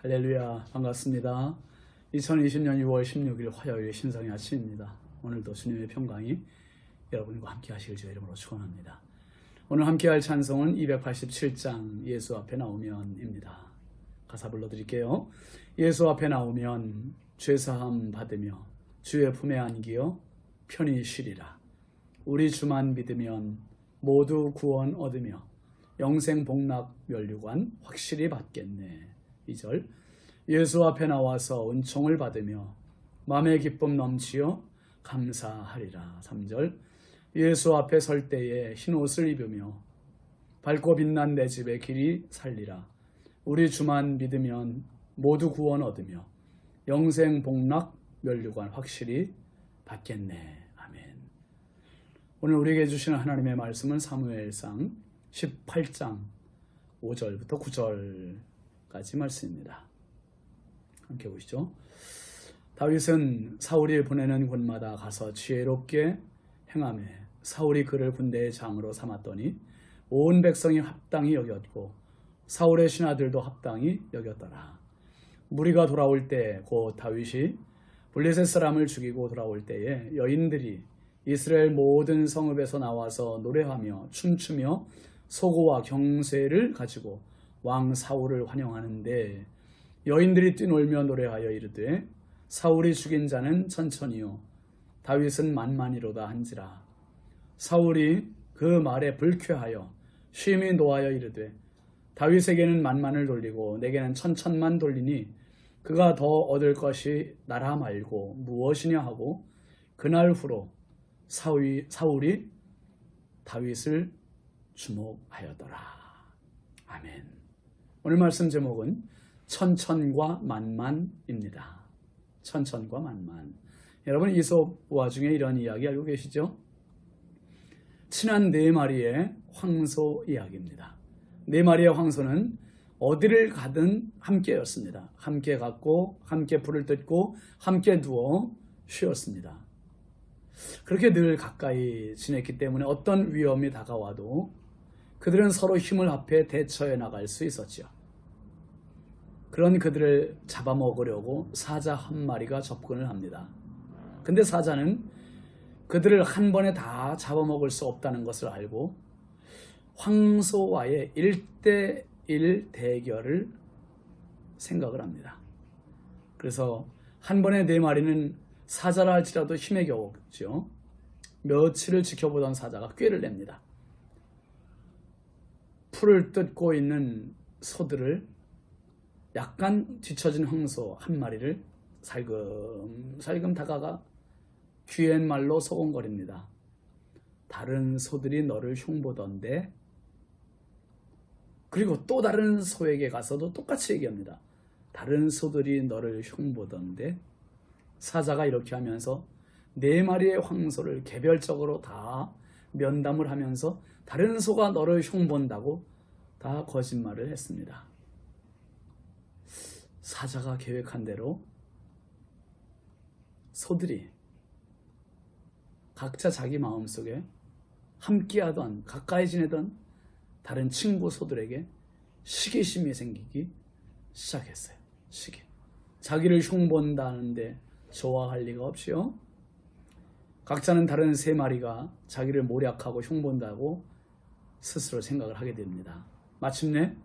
할렐루야, 반갑습니다. 2020년 6월 16일 화요일 신성의 아침입니다. 오늘도 주님의 평강이 여러분과 함께 하시길 주의 이름으로 축원합니다. 오늘 함께 할 찬송은 287장 예수 앞에 나오면입니다. 가사 불러드릴게요. 예수 앞에 나오면 죄사함 받으며 주의 품에 안기어 편히 쉬리라. 우리 주만 믿으면 모두 구원 얻으며 영생 복락 면류관 확실히 받겠네. 2절 예수 앞에 나와서 은총을 받으며 마음의 기쁨 넘치어 감사하리라. 3절 예수 앞에 설 때에 흰 옷을 입으며 밝고 빛난 내 집의 길이 살리라. 우리 주만 믿으면 모두 구원 얻으며 영생 복락 면류관 확실히 받겠네. 아멘. 오늘 우리에게 주시는 하나님의 말씀은 사무엘상 18장 5절부터 9절까지 말씀입니다. 함께 보시죠. 다윗은 사울이 보내는 곳마다 가서 지혜롭게 행하며 사울이 그를 군대의 장으로 삼았더니 온 백성이 합당히 여겼고 사울의 신하들도 합당히 여겼더라. 무리가 돌아올 때 곧 다윗이 블레셋 사람을 죽이고 돌아올 때에 여인들이 이스라엘 모든 성읍에서 나와서 노래하며 춤추며 소고와 경쇠를 가지고 왕 사울을 환영하는데 여인들이 뛰놀며 노래하여 이르되 사울이 죽인 자는 천천히요 다윗은 만만이로다 한지라. 사울이 그 말에 불쾌하여 심히 노하여 이르되 다윗에게는 만만을 돌리고 내게는 천천만 돌리니 그가 더 얻을 것이 나라 말고 무엇이냐 하고 그날 후로 사울이 다윗을 주목하였더라. 아멘. 오늘 말씀 제목은 천천과 만만입니다. 천천과 만만. 여러분 이솝 와중에 이런 이야기 알고 계시죠? 친한 네 마리의 황소 이야기입니다. 네 마리의 황소는 어디를 가든 함께였습니다. 함께 갔고 함께 불을 뜯고 함께 누워 쉬었습니다. 그렇게 늘 가까이 지냈기 때문에 어떤 위험이 다가와도 그들은 서로 힘을 합해 대처해 나갈 수 있었죠. 그런 그들을 잡아먹으려고 사자 한 마리가 접근을 합니다. 근데 사자는 그들을 한 번에 다 잡아먹을 수 없다는 것을 알고 황소와의 1대1 대결을 생각을 합니다. 그래서 한 번에 네 마리는 사자라 할지라도 힘에 겨웠죠. 며칠을 지켜보던 사자가 꾀를 냅니다. 풀을 뜯고 있는 소들을 약간 뒤처진 황소 한 마리를 살금살금 다가가 귀엔 말로 소곤거립니다. 다른 소들이 너를 흉보던데. 그리고 또 다른 소에게 가서도 똑같이 얘기합니다. 다른 소들이 너를 흉보던데. 사자가 이렇게 하면서 네 마리의 황소를 개별적으로 다 면담을 하면서 다른 소가 너를 흉본다고 다 거짓말을 했습니다. 사자가 계획한 대로 소들이 각자 자기 마음속에 함께하던 가까이 지내던 다른 친구 소들에게 시기심이 생기기 시작했어요. 시기. 자기를 흉본다는데 좋아할 리가 없이요. 각자는 다른 세 마리가 자기를 모략하고 흉본다고 스스로 생각을 하게 됩니다. 마침내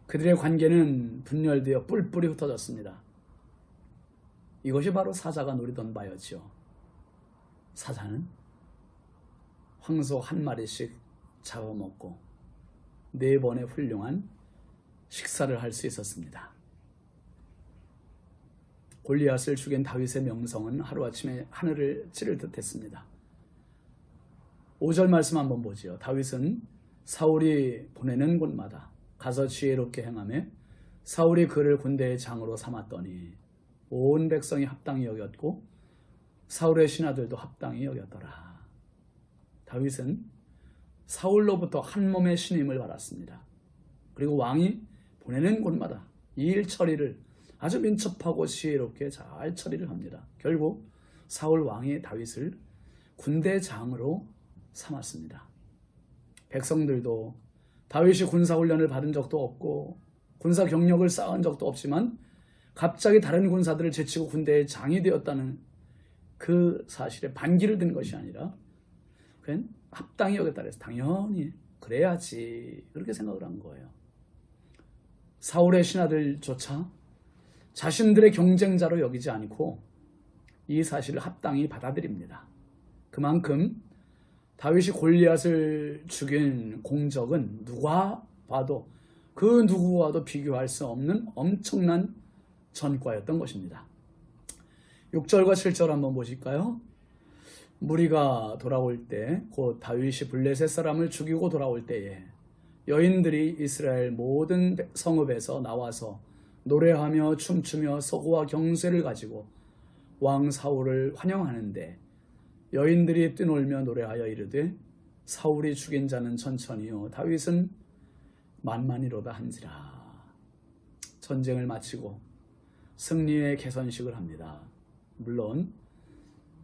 그들의 관계는 분열되어 뿔뿔이 흩어졌습니다. 이것이 바로 사자가 노리던 바였지요. 사자는 황소 한 마리씩 잡아먹고 4번의 훌륭한 식사를 할 수 있었습니다. 골리앗을 죽인 다윗의 명성은 하루아침에 하늘을 찌를 듯 했습니다. 5절 말씀 한번 보지요. 다윗은 사울이 보내는 곳마다 가서 지혜롭게 행하며 사울이 그를 군대의 장으로 삼았더니 온 백성이 합당히 여겼고 사울의 신하들도 합당히 여겼더라. 다윗은 사울로부터 한 몸의 신임을 받았습니다. 그리고 왕이 보내는 곳마다 이 일 처리를 아주 민첩하고 지혜롭게 잘 처리를 합니다. 결국 사울 왕이 다윗을 군대장으로 삼았습니다. 백성들도 다윗이 군사훈련을 받은 적도 없고 군사 경력을 쌓은 적도 없지만 갑자기 다른 군사들을 제치고 군대의 장이 되었다는 그 사실에 반기를 든 것이 아니라 그냥 합당히 여겼다 그래서 당연히 그래야지 그렇게 생각을 한 거예요. 사울의 신하들조차 자신들의 경쟁자로 여기지 않고 이 사실을 합당히 받아들입니다. 그만큼 다윗이 골리앗을 죽인 공적은 누가 봐도 그 누구와도 비교할 수 없는 엄청난 전과였던 것입니다. 6절과 7절 한번 보실까요? 무리가 돌아올 때 곧 다윗이 블레셋 사람을 죽이고 돌아올 때에 여인들이 이스라엘 모든 성읍에서 나와서 노래하며 춤추며 서구와 경쇠를 가지고 왕 사울을 환영하는데 여인들이 뛰놀며 노래하여 이르되 사울이 죽인 자는 천천히요 다윗은 만만이로다 한지라. 전쟁을 마치고 승리의 개선식을 합니다. 물론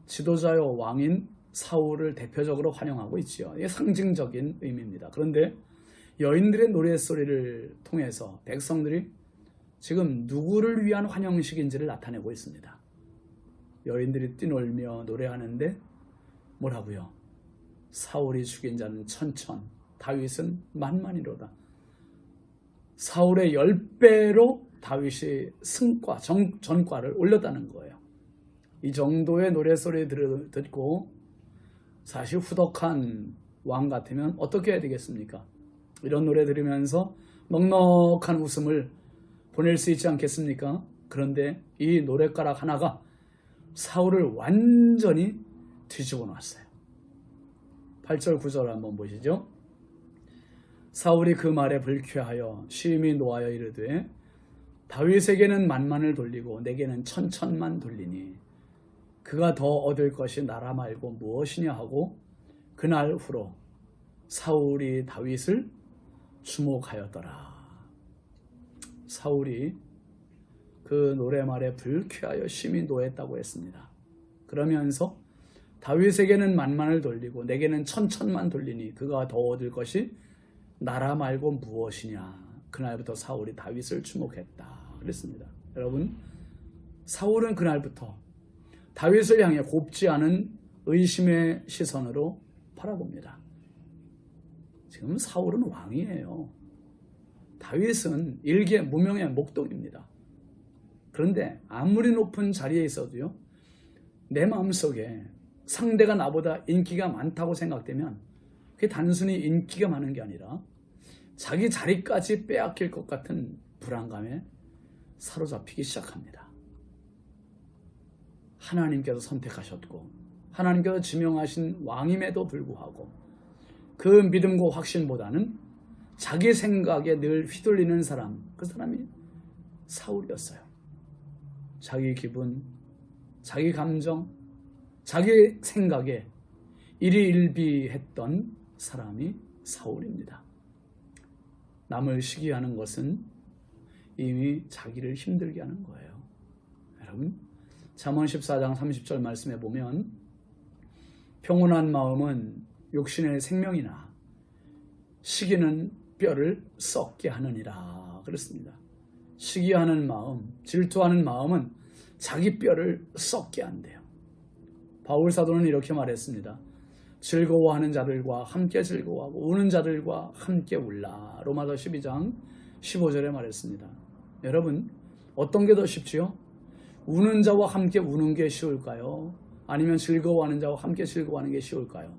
지도자요 왕인 사울을 대표적으로 환영하고 있지요. 이게 상징적인 의미입니다. 그런데 여인들의 노래소리를 통해서 백성들이 지금 누구를 위한 환영식인지를 나타내고 있습니다. 여인들이 뛰놀며 노래하는데 뭐라고요? 사울이 죽인 자는 천천, 다윗은 만만이로다. 사울의 10배로 다윗이 승과, 전과를 올렸다는 거예요. 이 정도의 노래소리 듣고 사실 후덕한 왕 같으면 어떻게 해야 되겠습니까? 이런 노래 들으면서 넉넉한 웃음을 보낼 수 있지 않겠습니까? 그런데 이 노랫가락 하나가 사울을 완전히 뒤집어 놨어요. 8절 9절 한번 보시죠. 사울이 그 말에 불쾌하여 심히 노하여 이르되 다윗에게는 만만을 돌리고 내게는 천천만 돌리니 그가 더 얻을 것이 나라 말고 무엇이냐 하고 그날 후로 사울이 다윗을 주목하였더라. 사울이 그 노래말에 불쾌하여 심히 노했다고 했습니다. 그러면서 다윗에게는 만만을 돌리고 내게는 천천만 돌리니 그가 더 얻을 것이 나라 말고 무엇이냐. 그날부터 사울이 다윗을 주목했다 그랬습니다. 여러분, 사울은 그날부터 다윗을 향해 곱지 않은 의심의 시선으로 바라봅니다. 지금 사울은 왕이에요. 다윗은 일개 무명의 목동입니다. 그런데 아무리 높은 자리에 있어도요, 내 마음속에 상대가 나보다 인기가 많다고 생각되면 그게 단순히 인기가 많은 게 아니라 자기 자리까지 빼앗길 것 같은 불안감에 사로잡히기 시작합니다. 하나님께서 선택하셨고 하나님께서 지명하신 왕임에도 불구하고 그 믿음과 확신보다는 자기 생각에 늘 휘둘리는 사람, 그 사람이 사울이었어요. 자기 기분, 자기 감정, 자기 생각에 일희일비했던 사람이 사울입니다. 남을 시기하는 것은 이미 자기를 힘들게 하는 거예요. 여러분, 잠언 14장 30절 말씀에 보면 평온한 마음은 육신의 생명이나 시기는 뼈를 썩게 하느니라 그랬습니다. 시기하는 마음, 질투하는 마음은 자기 뼈를 썩게 한대요. 바울 사도는 이렇게 말했습니다. 즐거워하는 자들과 함께 즐거워하고 우는 자들과 함께 울라. 로마서 12장 15절에 말했습니다. 여러분, 어떤 게 더 쉽지요? 우는 자와 함께 우는 게 쉬울까요? 아니면 즐거워하는 자와 함께 즐거워하는 게 쉬울까요?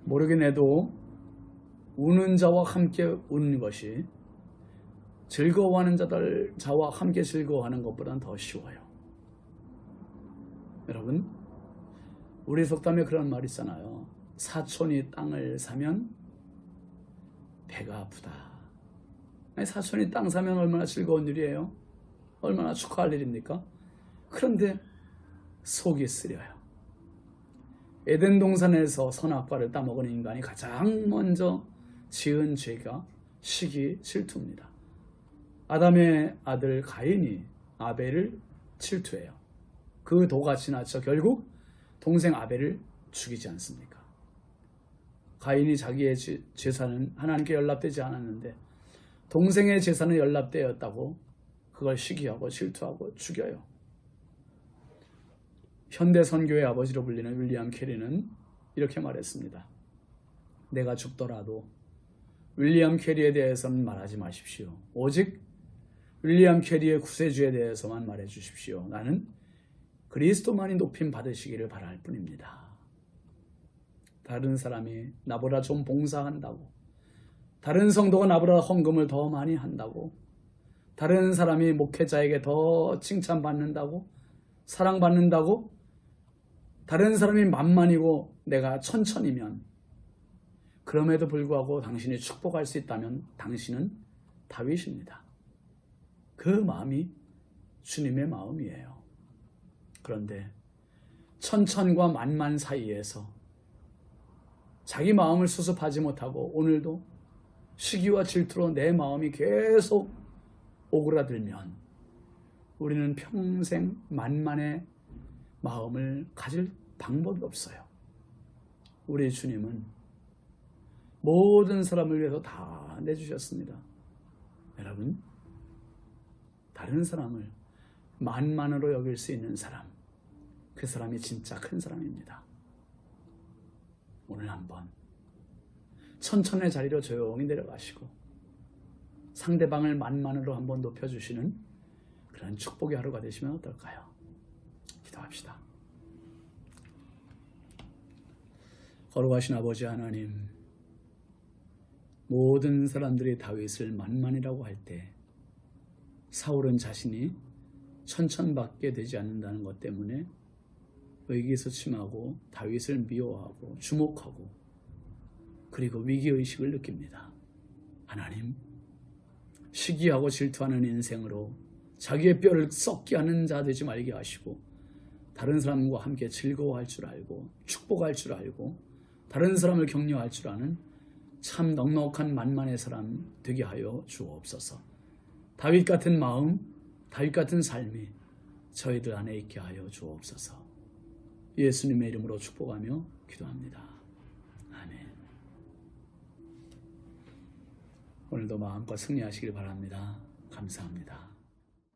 모르긴 해도 우는 자와 함께 우는 것이 즐거워하는 자와 함께 즐거워하는 것보다는 더 쉬워요. 여러분, 우리 속담에 그런 말 있잖아요. 사촌이 땅을 사면 배가 아프다. 사촌이 땅 사면 얼마나 즐거운 일이에요? 얼마나 축하할 일입니까? 그런데 속이 쓰려요. 에덴 동산에서 선악과를 따먹은 인간이 가장 먼저 지은 죄가 시기, 질투입니다. 아담의 아들 가인이 아벨을 질투해요. 그 도가 지나쳐 결국 동생 아벨을 죽이지 않습니까? 가인이 자기의 재산은 하나님께 연락되지 않았는데 동생의 재산을 연락되었다고 그걸 시기하고 질투하고 죽여요. 현대 선교의 아버지로 불리는 윌리엄 캐리는 이렇게 말했습니다. 내가 죽더라도 윌리엄 캐리에 대해서는 말하지 마십시오. 오직 윌리엄 캐리의 구세주에 대해서만 말해 주십시오. 나는 그리스도만이 높임 받으시기를 바랄 뿐입니다. 다른 사람이 나보다 좀 봉사한다고, 다른 성도가 나보다 헌금을 더 많이 한다고, 다른 사람이 목회자에게 더 칭찬받는다고, 사랑받는다고, 다른 사람이 만만이고 내가 천천이면, 그럼에도 불구하고 당신이 축복할 수 있다면 당신은 다윗입니다. 그 마음이 주님의 마음이에요. 그런데 천천과 만만 사이에서 자기 마음을 수습하지 못하고 오늘도 시기와 질투로 내 마음이 계속 오그라들면 우리는 평생 만만의 마음을 가질 방법이 없어요. 우리 주님은 모든 사람을 위해서 다 내주셨습니다. 여러분, 다른 사람을 만만으로 여길 수 있는 사람, 그 사람이 진짜 큰 사람입니다. 오늘 한번 천천의 자리로 조용히 내려가시고 상대방을 만만으로 한번 높여주시는 그런 축복의 하루가 되시면 어떨까요? 기도합시다. 거룩하신 아버지 하나님, 모든 사람들이 다윗을 만만이라고 할 때 사울은 자신이 천천받게 되지 않는다는 것 때문에 의기소침하고 다윗을 미워하고 주목하고 그리고 위기의식을 느낍니다. 하나님, 시기하고 질투하는 인생으로 자기의 뼈를 썩게 하는 자 되지 말게 하시고 다른 사람과 함께 즐거워할 줄 알고 축복할 줄 알고 다른 사람을 격려할 줄 아는 참 넉넉한 만만의 사람 되게 하여 주옵소서. 다윗 같은 마음, 다윗 같은 삶이 저희들 안에 있게 하여 주옵소서. 예수님의 이름으로 축복하며 기도합니다. 아멘. 오늘도 마음껏 승리하시길 바랍니다. 감사합니다.